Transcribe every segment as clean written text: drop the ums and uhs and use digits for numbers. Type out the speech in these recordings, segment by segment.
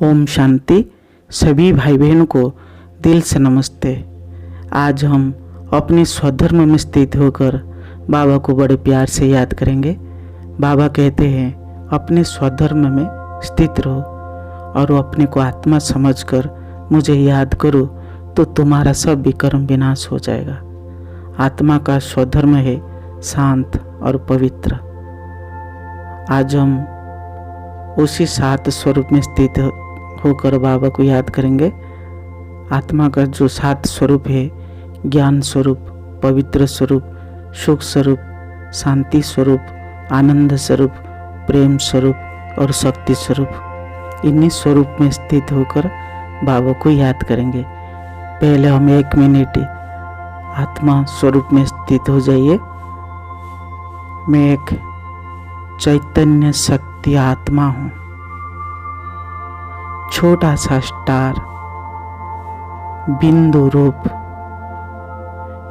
ओम शांति। सभी भाई बहनों को दिल से नमस्ते। आज हम अपने स्वधर्म में स्थित होकर बाबा को बड़े प्यार से याद करेंगे। बाबा कहते हैं अपने स्वधर्म में स्थित रहो और अपने को आत्मा समझकर मुझे याद करो तो तुम्हारा सब विकर्म विनाश हो जाएगा। आत्मा का स्वधर्म है शांत और पवित्र। आज हम उसी सात स्वरूप में स्थित होकर बाबा को याद करेंगे। आत्मा का जो सात स्वरूप है, ज्ञान स्वरूप, पवित्र स्वरूप, सुख स्वरूप, शांति स्वरूप, आनंद स्वरूप, प्रेम स्वरूप और शक्ति स्वरूप, इन्हीं स्वरूप में स्थित होकर बाबा को याद करेंगे। पहले हम 1 मिनट आत्मा स्वरूप में स्थित हो जाइए। मैं एक चैतन्य शक्ति आत्मा हूँ, छोटा सा स्टार, बिंदु रूप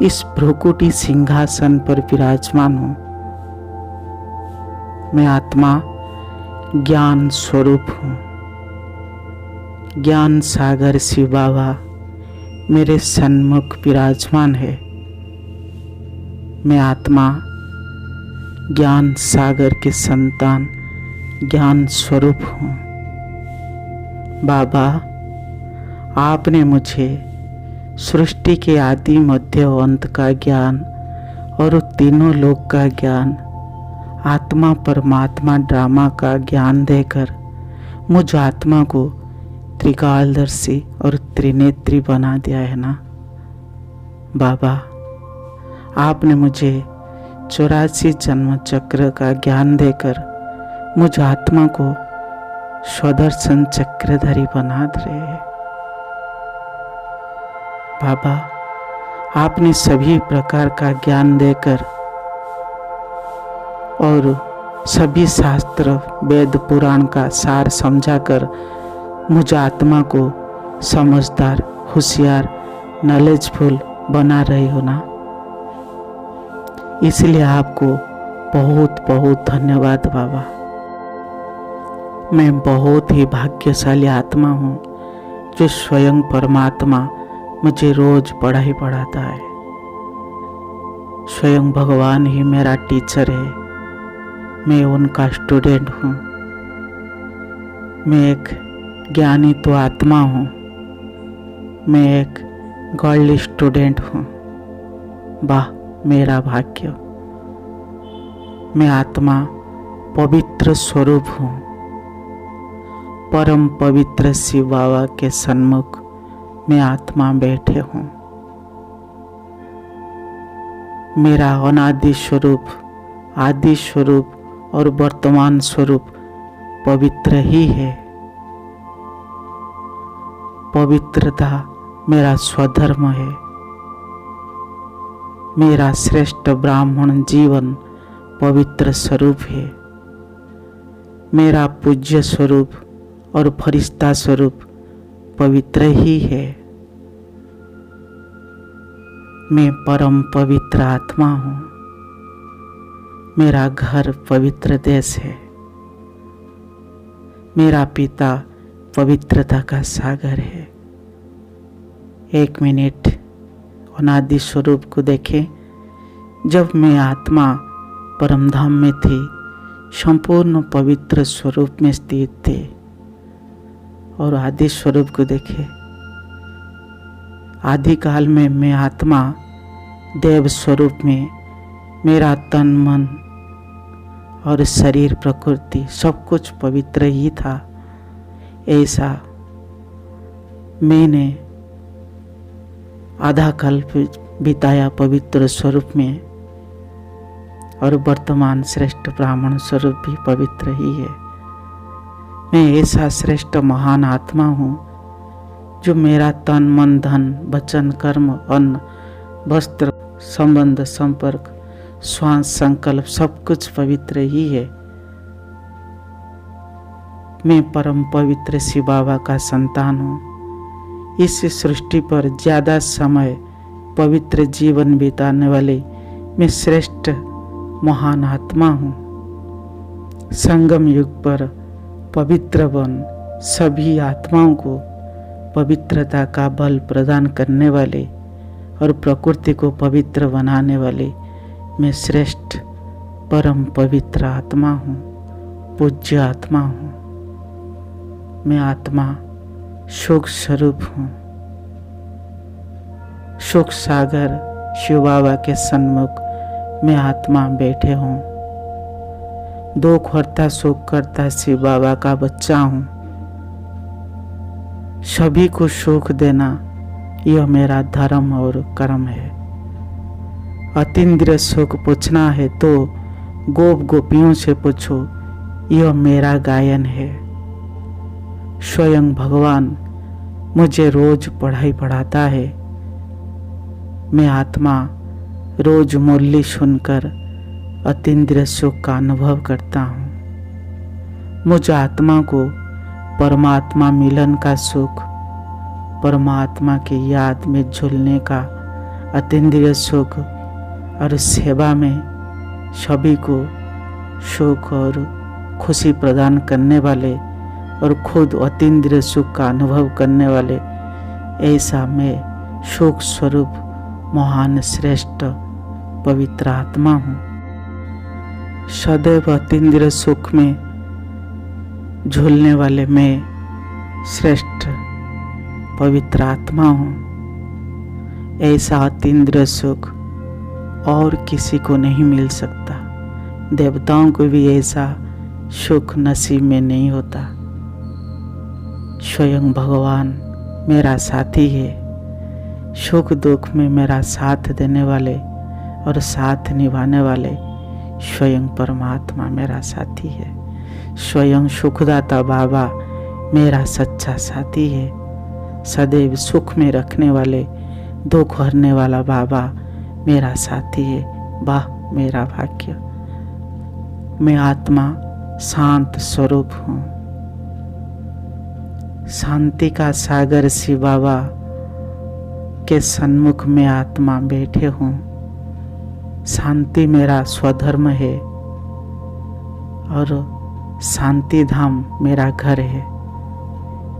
इस भ्रुकुटी सिंहासन पर विराजमान हूँ। मैं आत्मा ज्ञान स्वरूप हूँ। ज्ञान सागर शिव बाबा मेरे सन्मुख विराजमान है। मैं आत्मा ज्ञान सागर के संतान ज्ञान स्वरूप हूँ। बाबा, आपने मुझे सृष्टि के आदि मध्य अंत का ज्ञान और तीनों लोक का ज्ञान, आत्मा परमात्मा ड्रामा का ज्ञान देकर मुझ आत्मा को त्रिकालदर्शी और त्रिनेत्री बना दिया है ना। बाबा, आपने मुझे 84 जन्म चक्र का ज्ञान देकर मुझ आत्मा को स्वदर्शन चक्रधारी बना रहे हैं। बाबा, आपने सभी प्रकार का ज्ञान देकर और सभी शास्त्र वेद पुराण का सार समझाकर मुझ आत्मा को समझदार, होशियार, नॉलेजफुल बना रहे हो ना। इसलिए आपको बहुत बहुत धन्यवाद बाबा। मैं बहुत ही भाग्यशाली आत्मा हूँ जो स्वयं परमात्मा मुझे रोज पढ़ाई पढ़ाता है। स्वयं भगवान ही मेरा टीचर है। मैं उनका स्टूडेंट हूँ। मैं एक ज्ञानी तो आत्मा हूँ। मैं एक गॉडली स्टूडेंट हूँ। वाह मेरा भाग्य। मैं आत्मा पवित्र स्वरूप हूँ। परम पवित्र शिव बाबा के सन्मुख मैं आत्मा बैठे हूँ। मेरा अनादि स्वरूप, आदि स्वरूप और वर्तमान स्वरूप पवित्र ही है। पवित्रता मेरा स्वधर्म है। मेरा श्रेष्ठ ब्राह्मण जीवन पवित्र स्वरूप है। मेरा पूज्य स्वरूप और फरिश्ता स्वरूप पवित्र ही है। मैं परम पवित्र आत्मा हूँ। मेरा घर पवित्र देश है। मेरा पिता पवित्रता का सागर है। 1 मिनट अनादि स्वरूप को देखें। जब मैं आत्मा परमधाम में थी, संपूर्ण पवित्र स्वरूप में स्थित थे। और आदि स्वरूप को देखें। आदि काल में मैं आत्मा देव स्वरूप में, मेरा तन मन और शरीर प्रकृति सब कुछ पवित्र ही था। ऐसा मैंने आधा कल्प बिताया पवित्र स्वरूप में। और वर्तमान श्रेष्ठ ब्राह्मण स्वरूप भी पवित्र ही है। मैं ऐसा श्रेष्ठ महान आत्मा हूँ जो मेरा तन मन धन वचन कर्म अन्न वस्त्र संबंध संपर्क श्वास संकल्प सब कुछ पवित्र ही है। मैं परम पवित्र शिव बाबा का संतान हूँ। इस सृष्टि पर ज्यादा समय पवित्र जीवन बिताने वाले मैं श्रेष्ठ महान आत्मा हूँ। संगम युग पर पवित्र वन सभी आत्माओं को पवित्रता का बल प्रदान करने वाले और प्रकृति को पवित्र बनाने वाले मैं श्रेष्ठ परम पवित्र आत्मा हूँ, पूज्य आत्मा हूँ। मैं आत्मा शोक स्वरूप हूँ। शोक सागर शिव बाबा के सन्मुख मैं आत्मा बैठे हूँ। दुख करता शोक करता शिव बाबा का बच्चा हूँ। सभी को सुख देना यह मेरा धर्म और कर्म है। अतीन्द्रिय सुख पूछना है तो गोप गोपियों से पूछो, यह मेरा गायन है। स्वयं भगवान मुझे रोज पढ़ाई पढ़ाता है। मैं आत्मा रोज मुरली सुनकर अतीन्द्रिय सुख का अनुभव करता हूँ। मुझ आत्मा को परमात्मा मिलन का सुख, परमात्मा की याद में झूलने का अतीन्द्रिय सुख और सेवा में सभी को सुख और खुशी प्रदान करने वाले और खुद अतीन्द्रिय सुख का अनुभव करने वाले, ऐसा मैं सुख स्वरूप महान श्रेष्ठ पवित्र आत्मा हूँ। सदैव अतीन्द्रिय सुख में झूलने वाले मैं श्रेष्ठ पवित्र आत्मा हूँ। ऐसा अतीन्द्रिय सुख और किसी को नहीं मिल सकता। देवताओं को भी ऐसा सुख नसीब में नहीं होता। स्वयं भगवान मेरा साथी है। सुख दुख में मेरा साथ देने वाले और साथ निभाने वाले स्वयं परमात्मा मेरा साथी है। स्वयं सुखदाता बाबा मेरा सच्चा साथी है। सदैव सुख में रखने वाले, दुख हरने वाला बाबा मेरा साथी है। वाह मेरा भाग्य। मैं आत्मा शांत स्वरूप हूँ। शांति का सागर शिव बाबा के सन्मुख में आत्मा बैठे हूँ। शांति मेरा स्वधर्म है और शांति धाम मेरा घर है।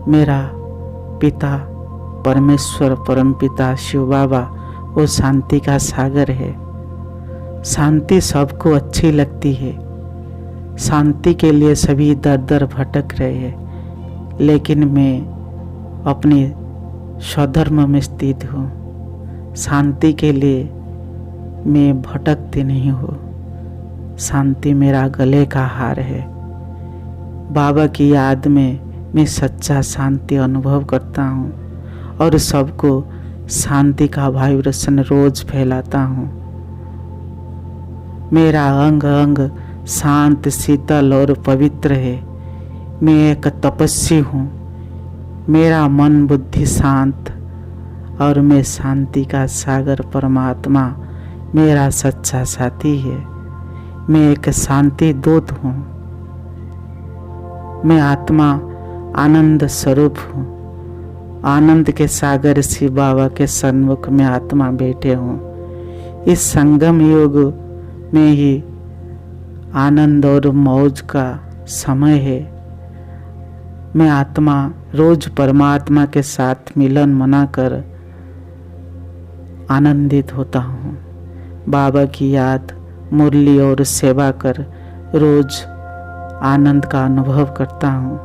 मेरा पिता परमेश्वर परम पिता शिव बाबा वो शांति का सागर है। शांति सबको अच्छी लगती है। शांति के लिए सभी दर दर भटक रहे हैं, लेकिन मैं अपने स्वधर्म में स्थित हूँ। शांति के लिए मैं भटकती नहीं हूँ। शांति मेरा गले का हार है। बाबा की याद में मैं सच्चा शांति अनुभव करता हूँ और सबको शांति का वाइब्रेशन रोज फैलाता हूँ। मेरा अंग अंग शांत शीतल और पवित्र है। मैं एक तपस्वी हूँ। मेरा मन बुद्धि शांत और मैं शांति का सागर परमात्मा मेरा सच्चा साथी है। मैं एक शांति दूत हूँ। मैं आत्मा आनंद स्वरूप हूँ। आनंद के सागर शिव बाबा के सन्मुख में आत्मा बैठे हूँ। इस संगम युग में ही आनंद और मौज का समय है। मैं आत्मा रोज परमात्मा के साथ मिलन मनाकर आनंदित होता हूँ। बाबा की याद, मुरली और सेवा कर रोज आनंद का अनुभव करता हूँ।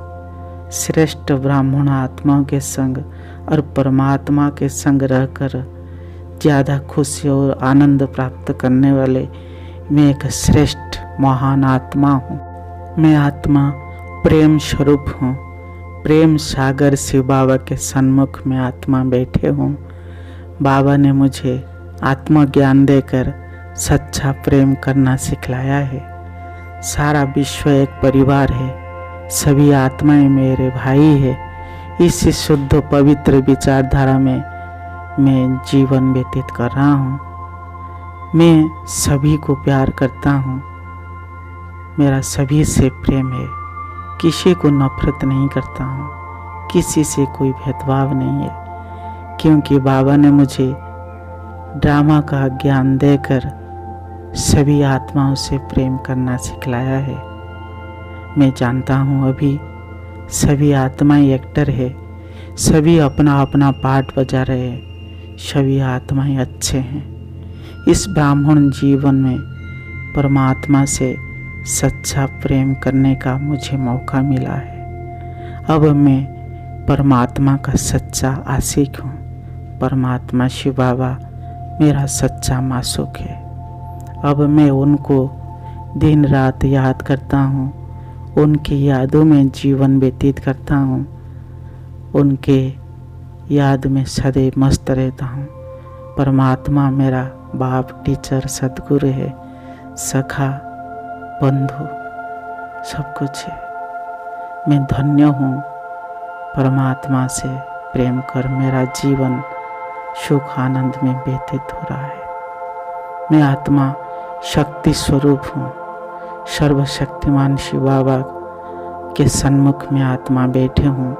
श्रेष्ठ ब्राह्मण आत्माओं के संग और परमात्मा के संग रहकर ज़्यादा खुशी और आनंद प्राप्त करने वाले मैं एक श्रेष्ठ महान आत्मा हूँ। मैं आत्मा प्रेम स्वरूप हूँ। प्रेम सागर शिव बाबा के सन्मुख में आत्मा बैठे हूँ। बाबा ने मुझे आत्मज्ञान देकर सच्चा प्रेम करना सिखलाया है। सारा विश्व एक परिवार है। सभी आत्माएं मेरे भाई है। इस शुद्ध पवित्र विचारधारा में मैं जीवन व्यतीत कर रहा हूँ। मैं सभी को प्यार करता हूँ। मेरा सभी से प्रेम है। किसी को नफरत नहीं करता हूँ। किसी से कोई भेदभाव नहीं है, क्योंकि बाबा ने मुझे ड्रामा का ज्ञान देकर सभी आत्माओं से प्रेम करना सिखलाया है। मैं जानता हूँ अभी सभी आत्माएं एक्टर है, सभी अपना अपना पार्ट बजा रहे हैं, सभी आत्माएं अच्छे हैं। इस ब्राह्मण जीवन में परमात्मा से सच्चा प्रेम करने का मुझे मौका मिला है। अब मैं परमात्मा का सच्चा आशिक हूँ। परमात्मा शिव बाबा मेरा सच्चा मासूक है। अब मैं उनको दिन रात याद करता हूँ, उनकी यादों में जीवन व्यतीत करता हूँ, उनके याद में सदैव मस्त रहता हूँ। परमात्मा मेरा बाप, टीचर, सद्गुरु है, सखा, बंधु, सब कुछ है। मैं धन्य हूँ। परमात्मा से प्रेम कर मेरा जीवन सुख आनंद में व्यतीत हो रहा है। मैं आत्मा शक्ति स्वरूप हूँ। सर्वशक्तिमान शिव बाबा के सन्मुख में आत्मा बैठे हूँ।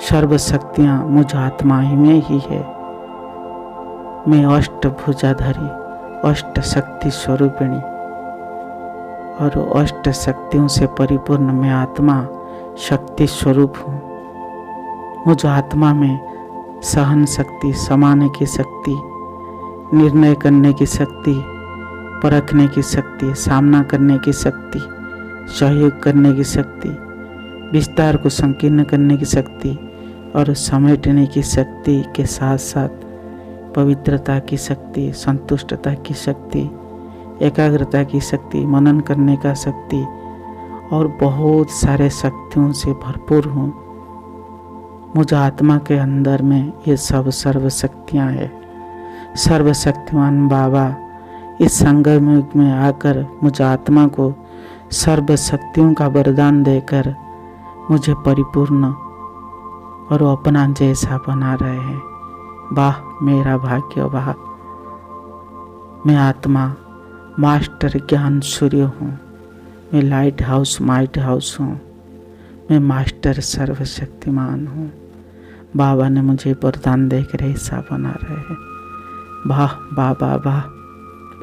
सर्व शक्तियाँ मुझ आत्मा ही में ही है। मैं अष्टभुजाधारी, अष्ट शक्ति स्वरूपिणी और अष्ट शक्तियों से परिपूर्ण मैं आत्मा शक्ति स्वरूप हूँ। मुझ आत्मा में सहन शक्ति, समाने की शक्ति, निर्णय करने की शक्ति, परखने की शक्ति, सामना करने की शक्ति, सहयोग करने की शक्ति, विस्तार को संकीर्ण करने की शक्ति और समेटने की शक्ति के साथ साथ पवित्रता की शक्ति, संतुष्टता की शक्ति, एकाग्रता की शक्ति, मनन करने का शक्ति और बहुत सारे शक्तियों से भरपूर हूँ। मुझ आत्मा के अंदर में ये सब सर्व शक्तियाँ हैं। सर्वशक्तिमान बाबा इस संगम युग में आकर मुझ आत्मा को सर्व शक्तियों का वरदान देकर मुझे परिपूर्ण और अपना जैसा बना रहे हैं। वाह मेरा भाग्य, वाह। मैं आत्मा मास्टर ज्ञान सूर्य हूँ। मैं लाइट हाउस, माइट हाउस हूँ। मैं मास्टर सर्वशक्तिमान हूँ। बाबा ने मुझे वरदान देकर ऐसा बना रहे हैं। वाह बाबा, वाह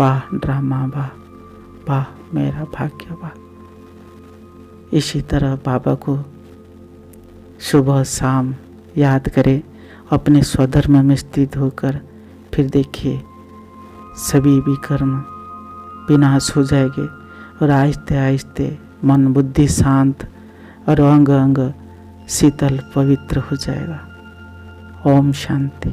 वाह ड्रामा, वाह वाह मेरा भाग्य, वाह। इसी तरह बाबा को सुबह शाम याद करें, अपने स्वधर्म में स्थित होकर। फिर देखिए सभी विकर्म विनाश हो जाएंगे और आहिस्ते आहिस्ते मन बुद्धि शांत और अंग अंग शीतल पवित्र हो जाएगा। ओम शांति।